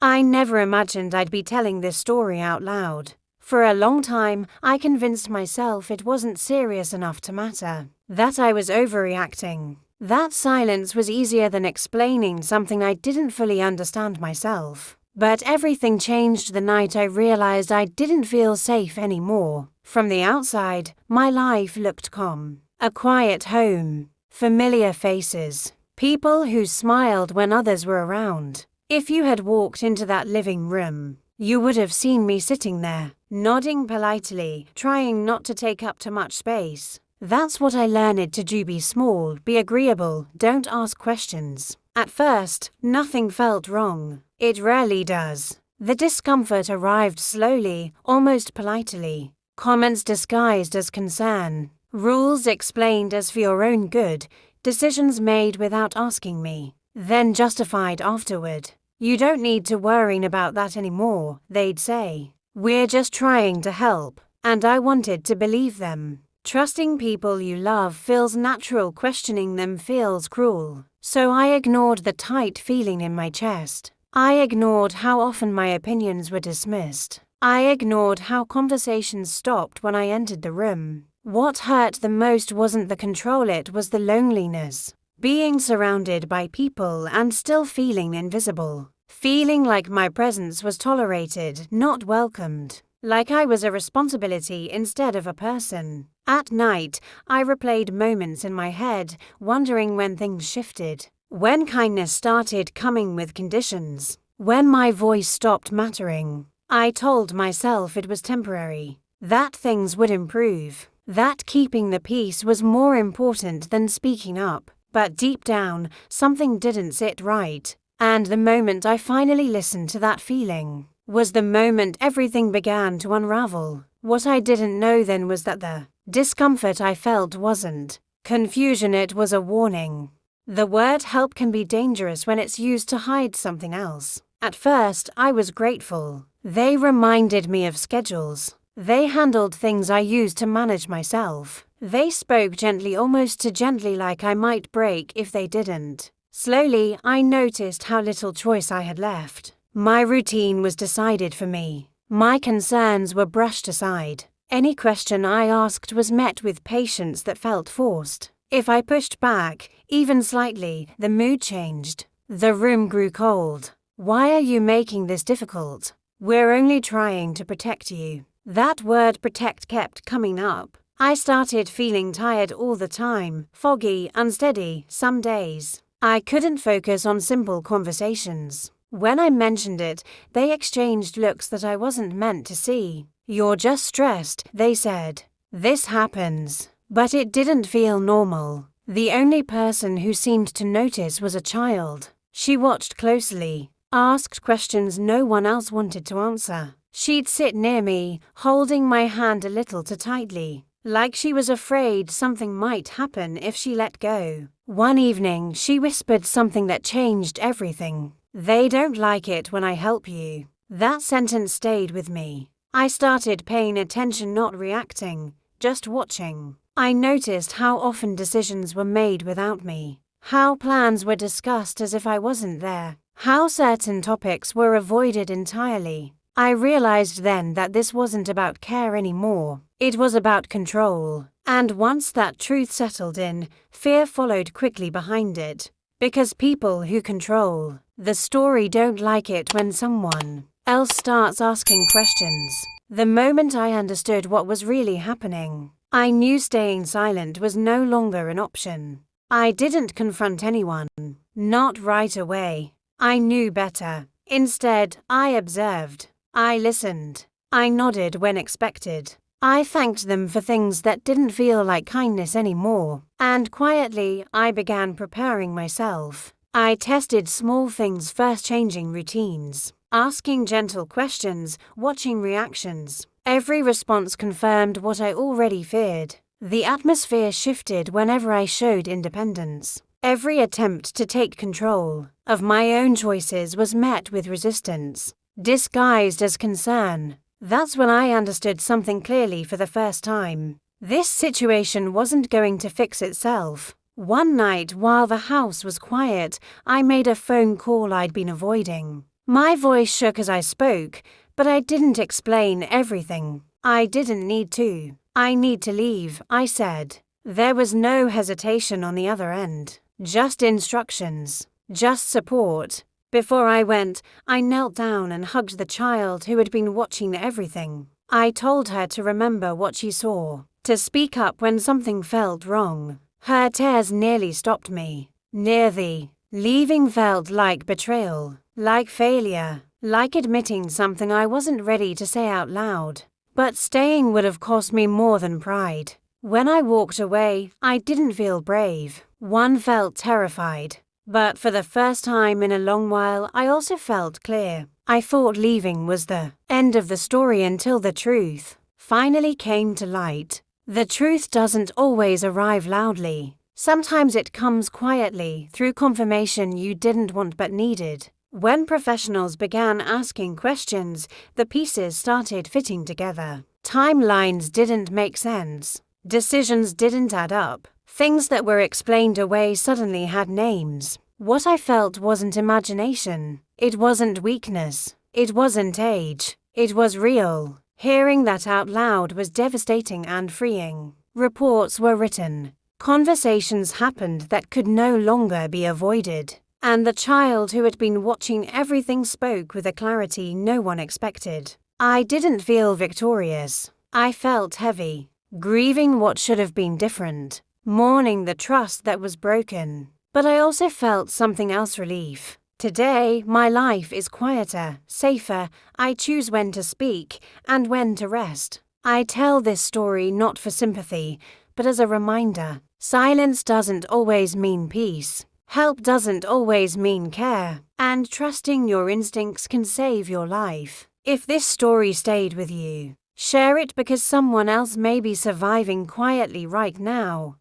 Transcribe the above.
I never imagined I'd be telling this story out loud. For a long time, I convinced myself it wasn't serious enough to matter, that I was overreacting, that silence was easier than explaining something I didn't fully understand myself. But everything changed the night I realized I didn't feel safe anymore. From the outside, my life looked calm. A quiet home, familiar faces, people who smiled when others were around. If you had walked into that living room, you would have seen me sitting there, nodding politely, trying not to take up too much space. That's what I learned to do: be small, be agreeable, don't ask questions. At first, nothing felt wrong. It rarely does. The discomfort arrived slowly, almost politely. Comments disguised as concern. Rules explained as for your own good. Decisions made without asking me, then justified afterward. You don't need to worry about that anymore, they'd say. We're just trying to help. And I wanted to believe them. Trusting people you love feels natural, questioning them feels cruel. So I ignored the tight feeling in my chest. I ignored how often my opinions were dismissed. I ignored how conversations stopped when I entered the room. What hurt the most wasn't the control, it was the loneliness. Being surrounded by people and still feeling invisible. Feeling like my presence was tolerated, not welcomed. Like I was a responsibility instead of a person. At night, I replayed moments in my head, wondering when things shifted. When kindness started coming with conditions. When my voice stopped mattering. I told myself it was temporary. That things would improve. That keeping the peace was more important than speaking up. But deep down, something didn't sit right. And the moment I finally listened to that feeling was the moment everything began to unravel. What I didn't know then was that the discomfort I felt wasn't confusion, it was a warning. The word help can be dangerous when it's used to hide something else. At first, I was grateful. They reminded me of schedules. They handled things I used to manage myself. They spoke gently, almost too gently, like I might break if they didn't. Slowly, I noticed how little choice I had left. My routine was decided for me. My concerns were brushed aside. Any question I asked was met with patience that felt forced. If I pushed back, even slightly, the mood changed. The room grew cold. Why are you making this difficult? We're only trying to protect you. That word protect kept coming up. I started feeling tired all the time, foggy, unsteady, some days. I couldn't focus on simple conversations. When I mentioned it, they exchanged looks that I wasn't meant to see. You're just stressed, they said. This happens. But it didn't feel normal. The only person who seemed to notice was a child. She watched closely, asked questions no one else wanted to answer. She'd sit near me, holding my hand a little too tightly, like she was afraid something might happen if she let go. One evening, she whispered something that changed everything. They don't like it when I help you. That sentence stayed with me. I started paying attention, not reacting, just watching. I noticed how often decisions were made without me, how plans were discussed as if I wasn't there, how certain topics were avoided entirely. I realized then that this wasn't about care anymore, it was about control. And once that truth settled in, fear followed quickly behind it. Because people who control the story don't like it when someone else starts asking questions. The moment I understood what was really happening, I knew staying silent was no longer an option. I didn't confront anyone, not right away. I knew better. Instead, I observed. I listened. I nodded when expected. I thanked them for things that didn't feel like kindness anymore. And quietly, I began preparing myself. I tested small things first, changing routines, asking gentle questions, watching reactions. Every response confirmed what I already feared. The atmosphere shifted whenever I showed independence. Every attempt to take control of my own choices was met with resistance, disguised as concern. That's when I understood something clearly for the first time. This situation wasn't going to fix itself. One night, while the house was quiet, I made a phone call I'd been avoiding. My voice shook as I spoke, but I didn't explain everything. I didn't need to. I need to leave, I said. There was no hesitation on the other end. Just instructions. Just support. Before I went, I knelt down and hugged the child who had been watching everything. I told her to remember what she saw, to speak up when something felt wrong. Her tears nearly stopped me. Leaving felt like betrayal, like failure, like admitting something I wasn't ready to say out loud. But staying would have cost me more than pride. When I walked away, I didn't feel brave. One felt terrified. But for the first time in a long while, I also felt clear. I thought leaving was the end of the story until the truth finally came to light. The truth doesn't always arrive loudly. Sometimes it comes quietly through confirmation you didn't want but needed. When professionals began asking questions, the pieces started fitting together. Timelines didn't make sense. Decisions didn't add up. Things that were explained away suddenly had names. What I felt wasn't imagination. It wasn't weakness. It wasn't age. It was real. Hearing that out loud was devastating and freeing. Reports were written. Conversations happened that could no longer be avoided. And the child who had been watching everything spoke with a clarity no one expected. I didn't feel victorious. I felt heavy, grieving what should have been different, mourning the trust that was broken. But I also felt something else: relief. Today, my life is quieter, safer. I choose when to speak and when to rest. I tell this story not for sympathy, but as a reminder. Silence doesn't always mean peace. Help doesn't always mean care. And trusting your instincts can save your life. If this story stayed with you, share it because someone else may be surviving quietly right now.